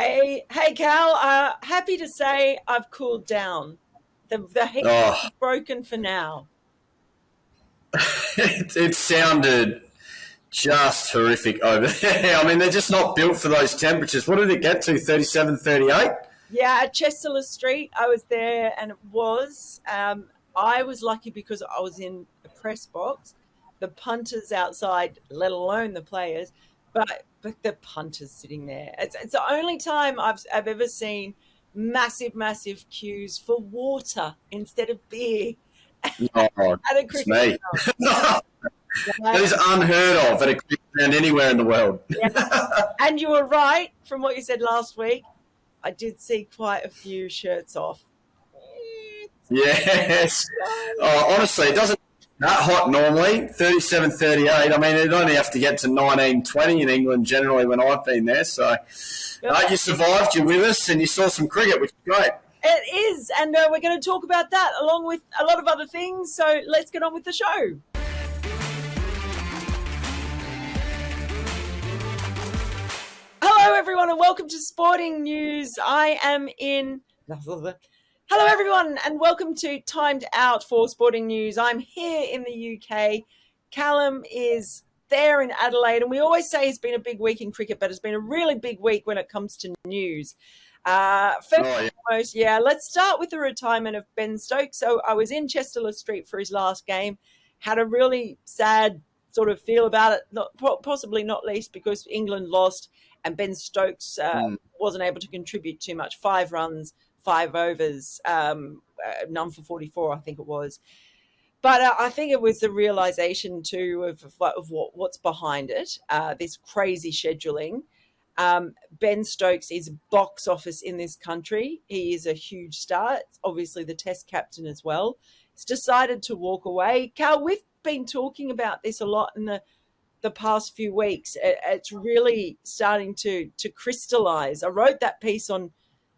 Hey, Cal. Happy to say I've cooled down. The heat is broken for now. It sounded just horrific over there. I mean, they're just not built for those temperatures. What did it get to? 37, 38? Yeah, at Chester Street, I was there, and it was. I was lucky because I was in the press box. The punters outside, let alone the players, but the punters sitting there. It's the only time I've ever seen massive queues for water instead of beer Oh, at a it's cricket me. ground. That is unheard of at a cricket ground anywhere in the world. Yes. And you were right from what you said last week. I did see quite a few shirts off. Yes. Oh, honestly, it doesn't that hot normally, 37, 38. I mean, it'd only have to get to 19, 20 in England generally when I've been there. So you survived, you're with us, and you saw some cricket, which is great. It is, and we're going to talk about that along with a lot of other things. So let's get on with the show. Hello, everyone, and welcome to Sporting News. I am in... Hello, everyone, and welcome to Timed Out for Sporting News. I'm here in the UK. Callum is there in Adelaide, and we always say it's been a big week in cricket, but it's been a really big week when it comes to news. Let's start with the retirement of Ben Stokes. So I was in Chester Street for his last game, had a really sad sort of feel about it, possibly not least because England lost and Ben Stokes wasn't able to contribute too much. 5 runs, 5 overs, none for 44, I think it was. But I think it was the realisation too of what's behind it, this crazy scheduling. Ben Stokes is box office in this country. He is a huge star. It's obviously the Test captain as well. He's decided to walk away. Cal, we've been talking about this a lot in the past few weeks. It's really starting to crystallise. I wrote that piece on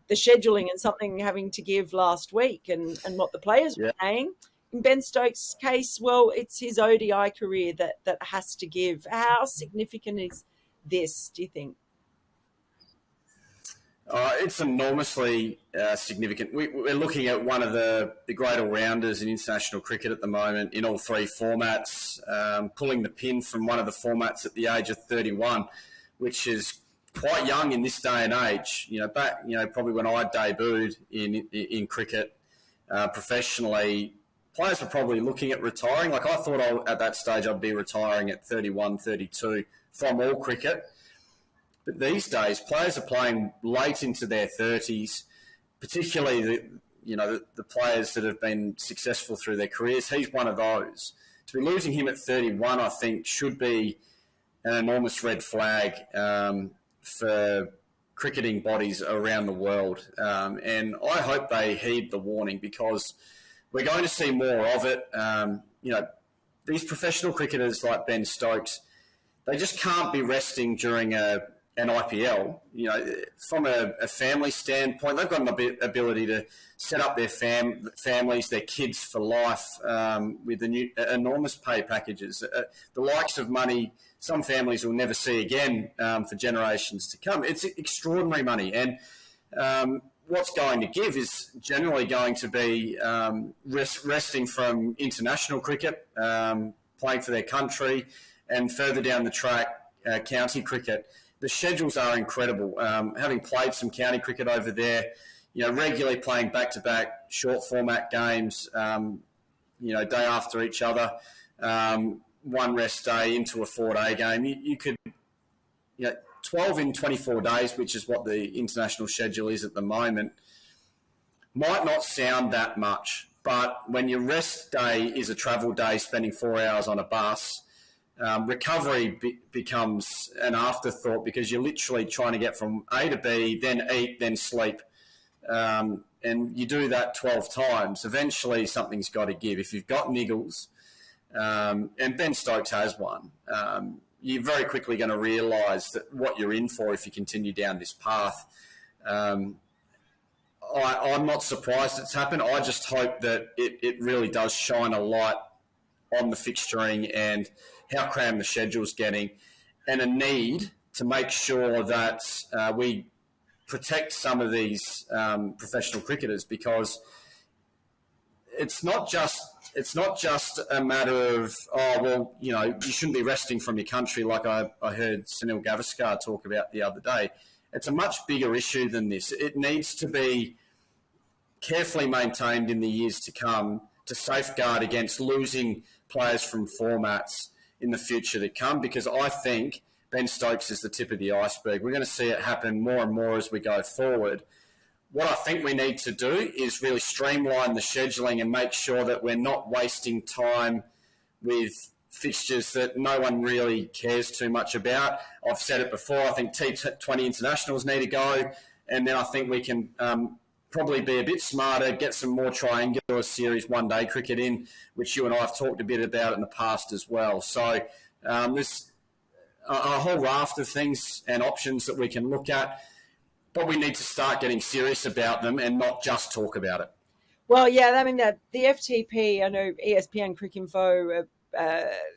the scheduling and something having to give last week and what the players were saying. In Ben Stokes' case, well, it's his ODI career that has to give. How significant is this, do you think? It's enormously significant. We're looking at one of the great all-rounders in international cricket at the moment in all 3 formats, pulling the pin from one of the formats at the age of 31, which is quite young in this day and age. Probably when I debuted in cricket professionally, players were probably looking at retiring. Like I thought at that stage I'd be retiring at 31, 32 from all cricket. But these days, players are playing late into their 30s, particularly the players that have been successful through their careers. He's one of those. To be losing him at 31, I think, should be an enormous red flag for cricketing bodies around the world. And I hope they heed the warning because we're going to see more of it. These professional cricketers like Ben Stokes, they just can't be resting during an IPL. From a family standpoint, they've got an ability to set up their families, their kids for life with the new enormous pay packages, the likes of money some families will never see again for generations to come. It's extraordinary money, and what's going to give is generally going to be resting from international cricket, playing for their country, and further down the track, county cricket. The schedules are incredible. Having played some county cricket over there, regularly playing back-to-back short format games, day after each other, one rest day into a 4-day game. You could, 12 in 24 days, which is what the international schedule is at the moment, might not sound that much. But when your rest day is a travel day, spending 4 hours on a bus, recovery becomes an afterthought because you're literally trying to get from A to B, then eat, then sleep. And you do that 12 times. Eventually, something's got to give. If you've got niggles, and Ben Stokes has one, you're very quickly going to realise that what you're in for if you continue down this path. I'm not surprised it's happened. I just hope that it really does shine a light on the fixturing and how crammed the schedule's getting, and a need to make sure that we protect some of these professional cricketers, because it's not just a matter of, you shouldn't be resting from your country, like I heard Sunil Gavaskar talk about the other day. It's a much bigger issue than this. It needs to be carefully maintained in the years to come to safeguard against losing players from formats in the future to come, because I think Ben Stokes is the tip of the iceberg. We're going to see it happen more and more as we go forward. What I think we need to do is really streamline the scheduling and make sure that we're not wasting time with fixtures that no one really cares too much about. I've said it before, I think T20 internationals need to go, and then I think we can probably be a bit smarter, get some more triangular series one-day cricket in, which you and I have talked a bit about in the past as well. So there's a whole raft of things and options that we can look at, but we need to start getting serious about them and not just talk about it. Well, yeah, I mean, the FTP, I know ESPN Cricinfo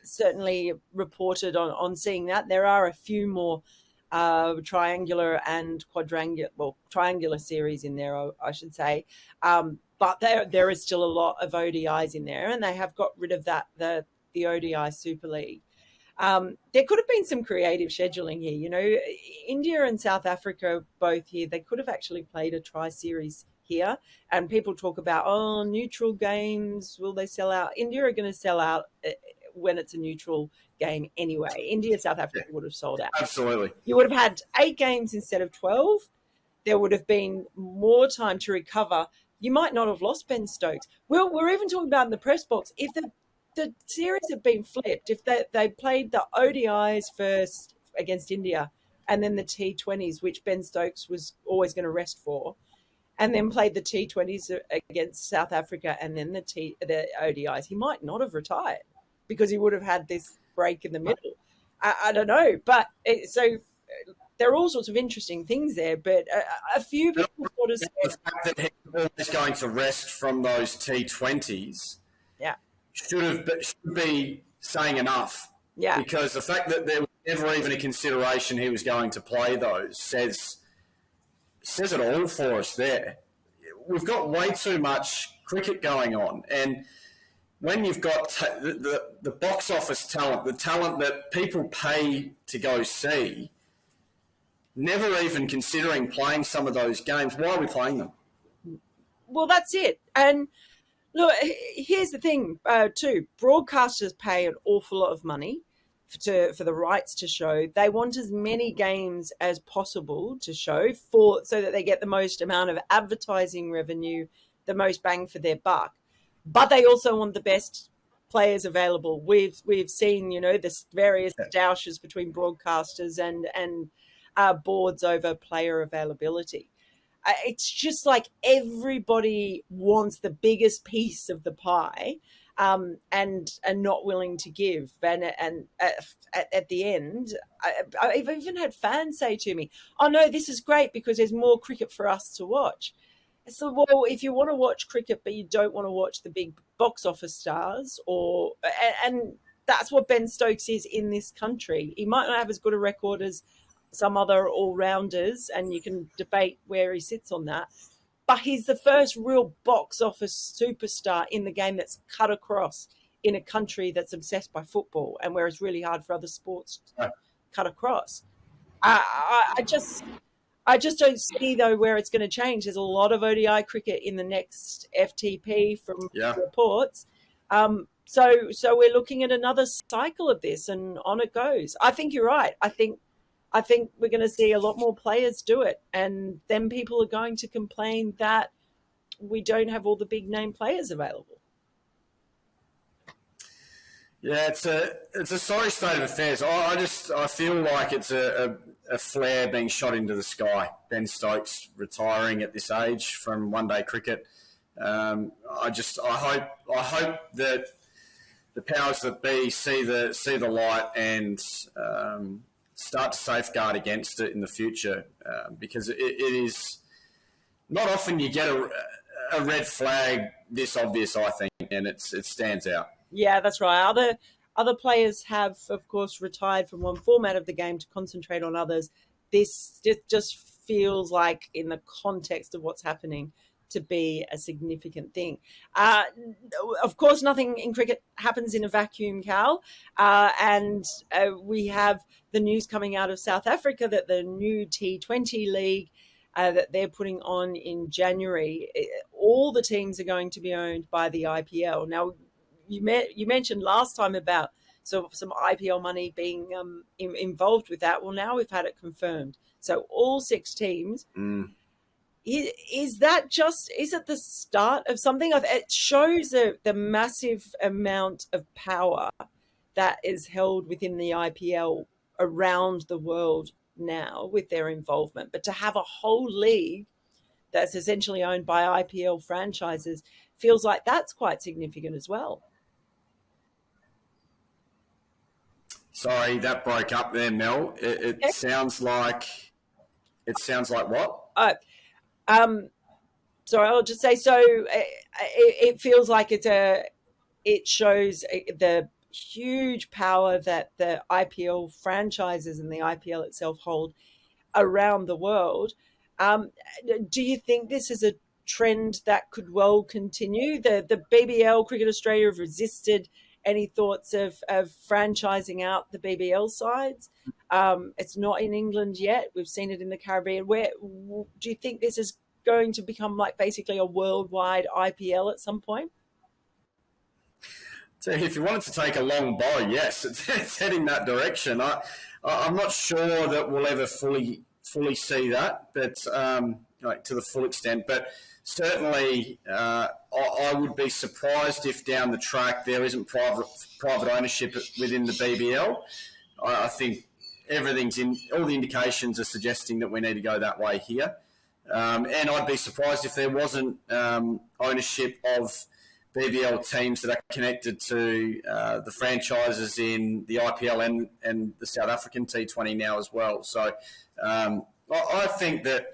certainly reported on seeing that. There are a few more triangular and triangular series in there, I should say. But there is still a lot of ODIs in there, and they have got rid of the ODI Super League. There could have been some creative scheduling here. You know, India and South Africa both here, they could have actually played a tri-series here. And people talk about, neutral games, will they sell out? India are going to sell out when it's a neutral game anyway. India, South Africa would have sold out. Absolutely. You would have had 8 games instead of 12. There would have been more time to recover. You might not have lost Ben Stokes. We're even talking about in the press box, if the series had been flipped, if they played the ODIs first against India and then the T20s, which Ben Stokes was always going to rest for, and then played the T20s against South Africa and then the ODIs, he might not have retired because he would have had this break in the middle. I don't know. But so there are all sorts of interesting things there, but a few people sort of said... The fact that he's always going to rest from those T20s should be saying enough. Yeah. Because the fact that there was never even a consideration he was going to play those says it all for us there. We've got way too much cricket going on, and when you've got the box office talent, the talent that people pay to go see, never even considering playing some of those games, why are we playing them? Well, that's it. And look, here's the thing, too. Broadcasters pay an awful lot of money for the rights to show. They want as many games as possible to show so that they get the most amount of advertising revenue, the most bang for their buck. But they also want the best players available. We've seen, this various stoushes between broadcasters and boards over player availability. It's just like everybody wants the biggest piece of the pie, and not willing to give. And at the end, I've even had fans say to me, "Oh no, this is great because there's more cricket for us to watch." So, well, if you want to watch cricket but you don't want to watch the big box office stars, and that's what Ben Stokes is in this country. He might not have as good a record as some other all-rounders, and you can debate where he sits on that, but he's the first real box office superstar in the game that's cut across in a country that's obsessed by football and where it's really hard for other sports to cut across. I just don't see, though, where it's going to change. There's a lot of ODI cricket in the next FTP from reports. So we're looking at another cycle of this, and on it goes. I think you're right. I think we're going to see a lot more players do it, and then people are going to complain that we don't have all the big name players available. Yeah, it's a sorry state of affairs. I feel like it's a flare being shot into the sky. Ben Stokes retiring at this age from one-day cricket. I hope that the powers that be see the light and start to safeguard against it in the future, because it is not often you get a red flag this obvious, I think, and it stands out. Yeah, that's right. Other players have, of course, retired from one format of the game to concentrate on others. This just feels like, in the context of what's happening, to be a significant thing. Of course, nothing in cricket happens in a vacuum, Cal. And we have the news coming out of South Africa that the new T20 league that they're putting on in January, all the teams are going to be owned by the IPL. Now, you mentioned last time about some IPL money being involved with that. Well, now we've had it confirmed. So all 6 teams. Is it the start of something? It shows the massive amount of power that is held within the IPL around the world now with their involvement. But to have a whole league that's essentially owned by IPL franchises feels like that's quite significant as well. Sorry, that broke up there, Mel. It sounds like what? Sorry, I'll just say, so it feels like it shows the huge power that the IPL franchises and the IPL itself hold around the world. Do you think this is a trend that could well continue? The BBL, Cricket Australia, have resisted any thoughts of franchising out the BBL sides. It's not in England yet. We've seen it in the Caribbean. Where do you think this is going to become like basically a worldwide IPL at some point? So if you wanted to take a long bow, yes, it's heading that direction. I'm not sure that we'll ever fully see that, but to the full extent. But certainly, I would be surprised if down the track there isn't private ownership within the BBL. I think all the indications are suggesting that we need to go that way here. And I'd be surprised if there wasn't ownership of BBL teams that are connected to the franchises in the IPL and the South African T20 now as well. So I think that,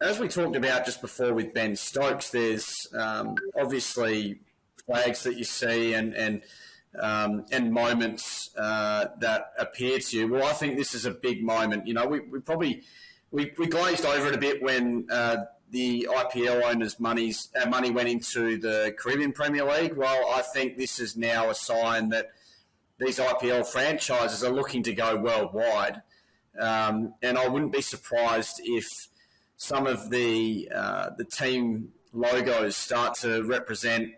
as we talked about just before with Ben Stokes, there's obviously flags that you see and moments that appear to you. Well, I think this is a big moment. We glazed over it a bit when the IPL owners' money went into the Caribbean Premier League. Well, I think this is now a sign that these IPL franchises are looking to go worldwide, and I wouldn't be surprised if some of the team logos start to represent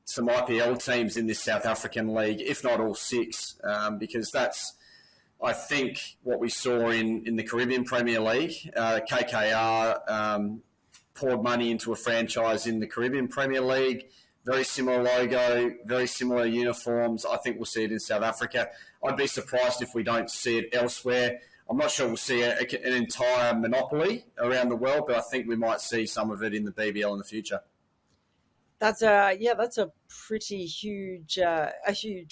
some IPL teams in this South African league, if not all 6, because that's, I think, what we saw in the Caribbean Premier League. KKR poured money into a franchise in the Caribbean Premier League. Very similar logo, very similar uniforms. I think we'll see it in South Africa. I'd be surprised if we don't see it elsewhere. I'm not sure we'll see an entire monopoly around the world, but I think we might see some of it in the BBL in the future. That's a pretty huge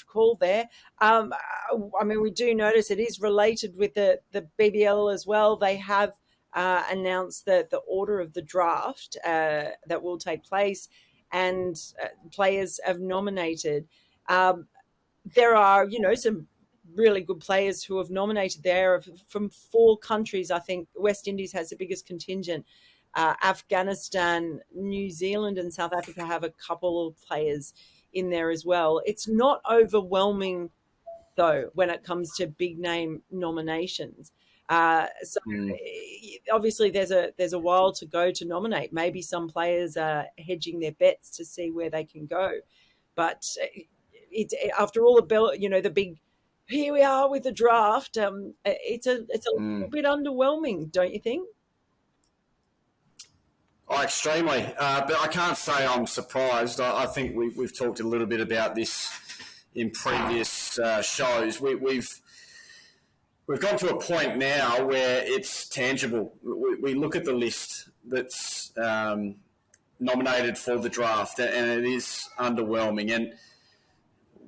call there. We do notice it is related with the BBL as well. They have announced the order of the draft that will take place, and players have nominated. There are, some really good players who have nominated there from 4 countries. I think West Indies has the biggest contingent. Afghanistan, New Zealand, and South Africa have a couple of players in there as well. It's not overwhelming, though, when it comes to big name nominations. Obviously, there's a while to go to nominate. Maybe some players are hedging their bets to see where they can go, but after all the big. Here we are with the draft. It's a little bit underwhelming, don't you think? Oh, extremely. But I can't say I'm surprised. I think we've talked a little bit about this in previous shows. We've got to a point now where it's tangible. We look at the list that's nominated for the draft, and it is underwhelming. And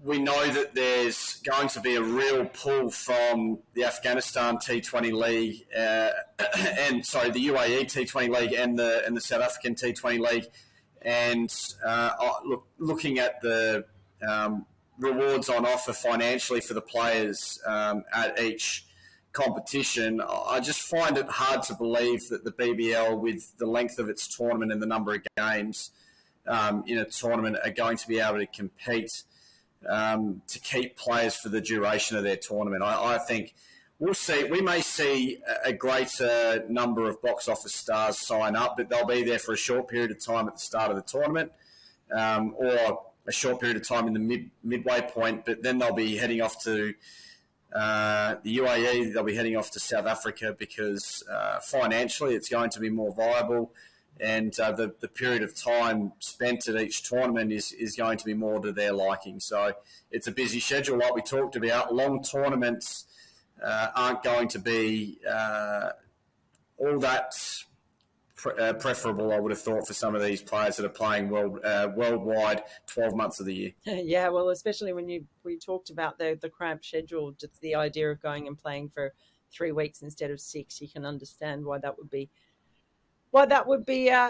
we know that there's going to be a real pull from the Afghanistan T20 League, the UAE T20 League and the South African T20 League, and looking at the rewards on offer financially for the players at each competition, I just find it hard to believe that the BBL, with the length of its tournament and the number of games in a tournament, are going to be able to compete to keep players for the duration of their tournament. I think we'll see. We may see a greater number of box office stars sign up, but they'll be there for a short period of time at the start of the tournament, or a short period of time in the midway point. But then they'll be heading off to the UAE. They'll be heading off to South Africa because financially it's going to be more viable. And the period of time spent at each tournament is going to be more to their liking. So it's a busy schedule, like we talked about. Long tournaments aren't going to be all that preferable, I would have thought, for some of these players that are playing worldwide 12 months of the year. Yeah, well, especially when we talked about the cramped schedule, just the idea of going and playing for 3 weeks instead of 6, you can understand why that would be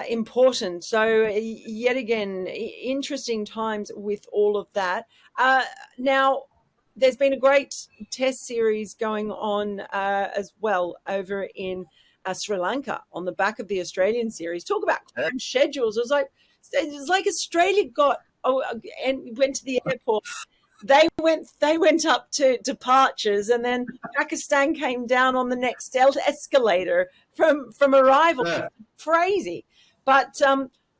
important. So yet again, interesting times with all of that. Now, there's been a great test series going on as well over in Sri Lanka on the back of the Australian series. Talk about schedules. It was like Australia and went to the airport. They went up to departures, and then Pakistan came down on the next escalator from arrival. Yeah. Crazy. But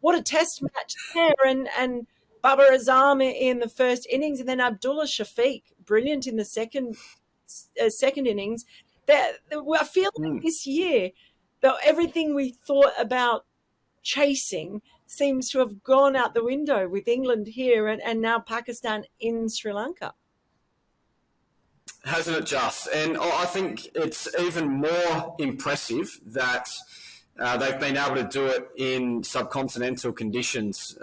what a test match there, and Babar Azam in the first innings, and then Abdullah Shafiq, brilliant in the second innings. I feel like this year, though, everything we thought about chasing seems to have gone out the window with England here and now Pakistan in Sri Lanka. Hasn't it just? And I think it's even more impressive that they've been able to do it in subcontinental conditions.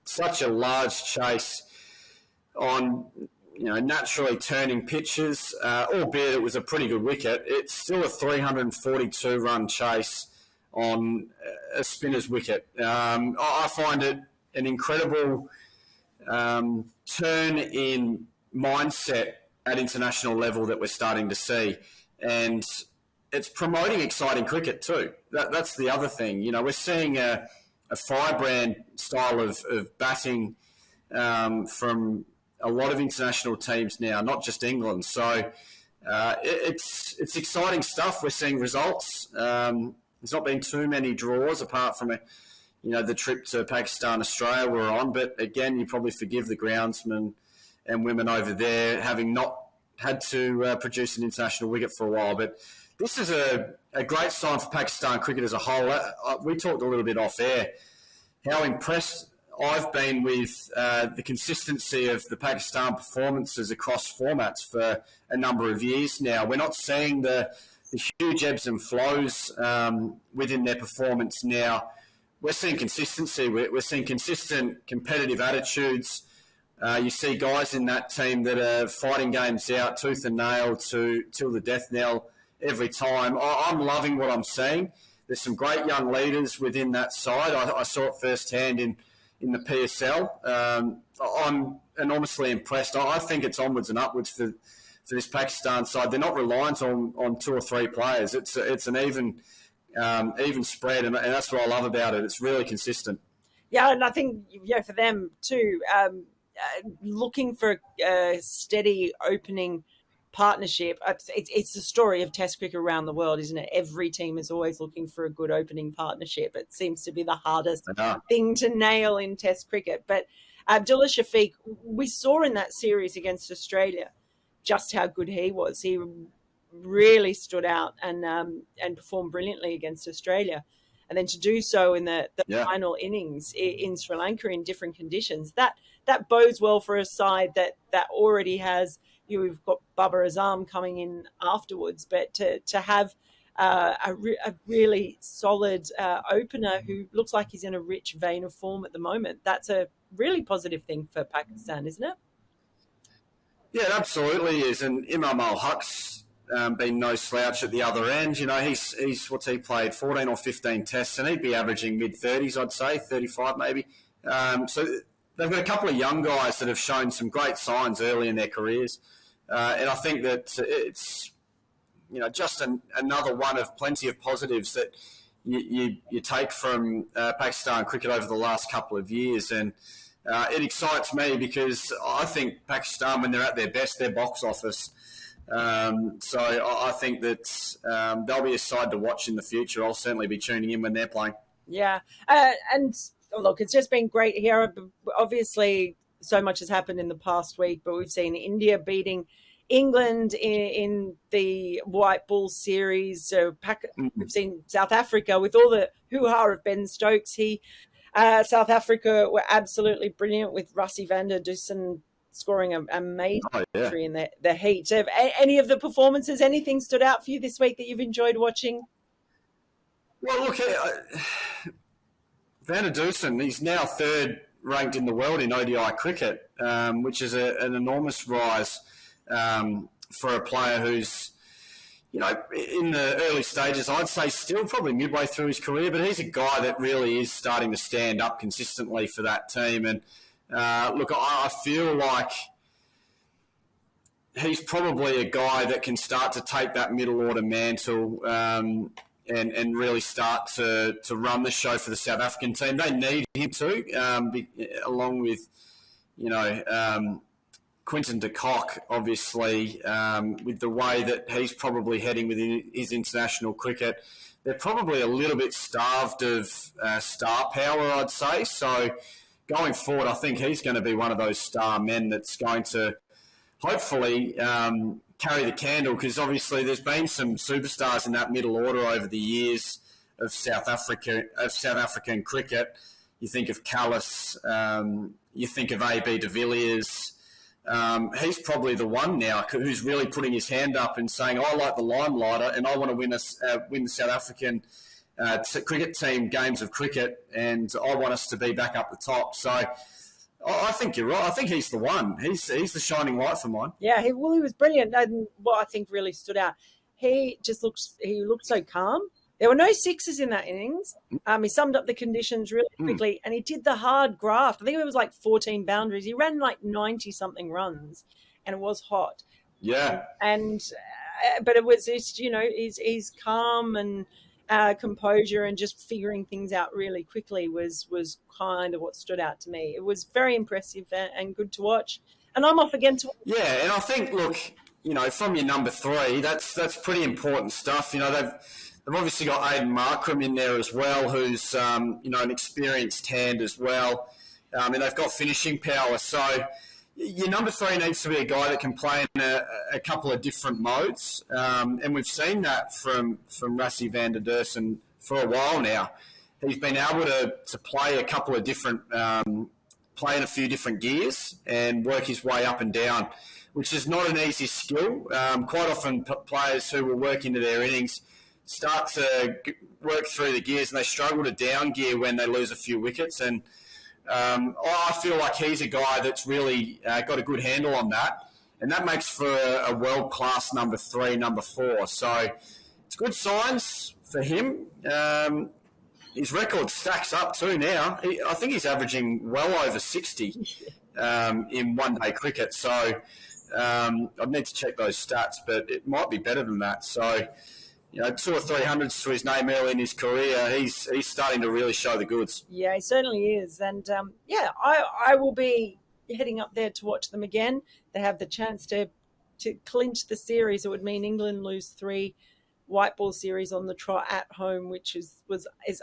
Such a large chase on naturally turning pitches, albeit it was a pretty good wicket. It's still a 342-run chase on a spinner's wicket. I find it an incredible turn in mindset at international level that we're starting to see. And it's promoting exciting cricket too. That's the other thing. We're seeing a firebrand style of batting from a lot of international teams now, not just England. So it's exciting stuff. We're seeing results. There's not been too many draws apart from the trip to Pakistan, Australia we're on. But again, you probably forgive the groundsmen and women over there having not had to produce an international wicket for a while. But this is a great sign for Pakistan cricket as a whole. We talked a little bit off air how impressed I've been with the consistency of the Pakistan performances across formats for a number of years now. We're not seeing the huge ebbs and flows within their performance now. We're seeing consistency. We're seeing consistent competitive attitudes. You see guys in that team that are fighting games out tooth and nail till the death knell every time. I'm loving what I'm seeing. There's some great young leaders within that side. I saw it firsthand in the PSL. I'm enormously impressed. I think it's onwards and upwards for this Pakistan side. They're not reliant on 2 or 3 players. It's an even spread, and that's what I love about it. It's really consistent. Yeah, and I think for them too, looking for a steady opening partnership. It's the story of Test cricket around the world, isn't it? Every team is always looking for a good opening partnership. It seems to be the hardest thing to nail in Test cricket. But Abdullah Shafiq, we saw in that series against Australia just how good he was. He really stood out and performed brilliantly against Australia. And then to do so in the final innings in Sri Lanka in different conditions, that bodes well for a side that already has, we've got Babar Azam coming in afterwards, but to have a really solid opener who looks like he's in a rich vein of form at the moment, that's a really positive thing for Pakistan, isn't it? Yeah, it absolutely is. And Imam Al-Haq's been no slouch at the other end. He's what's he played, 14 or 15 tests, and he'd be averaging mid-30s, I'd say, 35 maybe. So they've got a couple of young guys that have shown some great signs early in their careers. And I think that it's just another one of plenty of positives that you take from Pakistan cricket over the last couple of years. And it excites me because I think Pakistan, when they're at their best, their box office. So I think that they'll be a side to watch in the future. I'll certainly be tuning in when they're playing. Yeah. And look, it's just been great here. Obviously, so much has happened in the past week, but we've seen India beating England in the White Ball series. So we've seen South Africa with all the hoo-ha of Ben Stokes. South Africa were absolutely brilliant with Rassie van der Dussen scoring a major victory in the heat. So any of the performances, anything stood out for you this week that you've enjoyed watching? Well, look, Van der Dussen, he's now third ranked in the world in ODI cricket, which is an enormous rise for a player who's, in the early stages, I'd say still probably midway through his career, but he's a guy that really is starting to stand up consistently for that team. And look, I feel like he's probably a guy that can start to take that middle order mantle and really start to run the show for the South African team. They need him to, along with, Quinton de Kock, obviously, with the way that he's probably heading within his international cricket. They're probably a little bit starved of star power, I'd say. So going forward, I think he's going to be one of those star men that's going to hopefully carry the candle, because obviously there's been some superstars in that middle order over the years of South African cricket. You think of Callis, you think of AB de Villiers. He's probably the one now who's really putting his hand up and saying, I like the limelight and I want to win the South African cricket team games of cricket, and I want us to be back up the top. So I think you're right. I think he's the one. He's the shining light for mine. Yeah, he was brilliant. And what I think really stood out, he looked so calm. There were no sixes in that innings. He summed up the conditions really quickly, and he did the hard graft. I think it was like 14 boundaries. He ran like 90-something runs, and it was hot. Yeah. But it was, he's calm and composure and just figuring things out really quickly was kind of what stood out to me. It was very impressive and good to watch. And I'm off again to... Yeah, and I think, look, from your number three, that's pretty important stuff. They've obviously got Aiden Markram in there as well, who's, an experienced hand as well. And they've got finishing power. So your number three needs to be a guy that can play in a couple of different modes. And we've seen that from Rassie van der Dussen for a while now. He's been able to play a couple of different, play in a few different gears and work his way up and down, which is not an easy skill. Quite often players who will work into their innings start to work through the gears and they struggle to down gear when they lose a few wickets. And I feel like he's a guy that's really got a good handle on that. And that makes for a world-class number three, number four. So it's good signs for him. His record stacks up too now. I think he's averaging well over 60 in one-day cricket. So I'd need to check those stats, but it might be better than that. So... 2 or 300s to his name early in his career. He's starting to really show the goods. Yeah, he certainly is. And, I will be heading up there to watch them again. They have the chance to clinch the series. It would mean England lose 3 white ball series on the trot at home, which is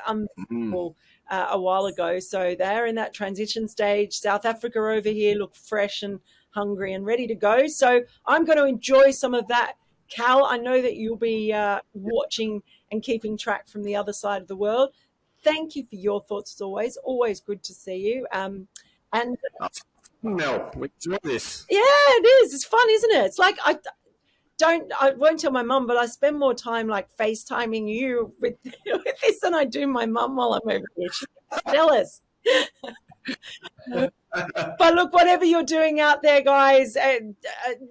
unbelievable a while ago. So they're in that transition stage. South Africa over here look fresh and hungry and ready to go. So I'm going to enjoy some of that. Cal, I know that you'll be watching and keeping track from the other side of the world. Thank you for your thoughts as always. Always good to see you. Mel, we enjoy this. Yeah, it is. It's fun, isn't it? It's like I won't tell my mum, but I spend more time like FaceTiming you with this than I do my mum while I'm over here. She's jealous. But look, whatever you're doing out there, guys, the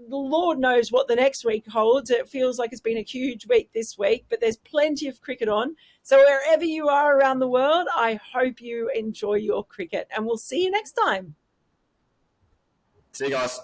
Lord knows what the next week holds. It feels like it's been a huge week this week, but there's plenty of cricket on. So wherever you are around the world, I hope you enjoy your cricket, and we'll see you next time. See you guys.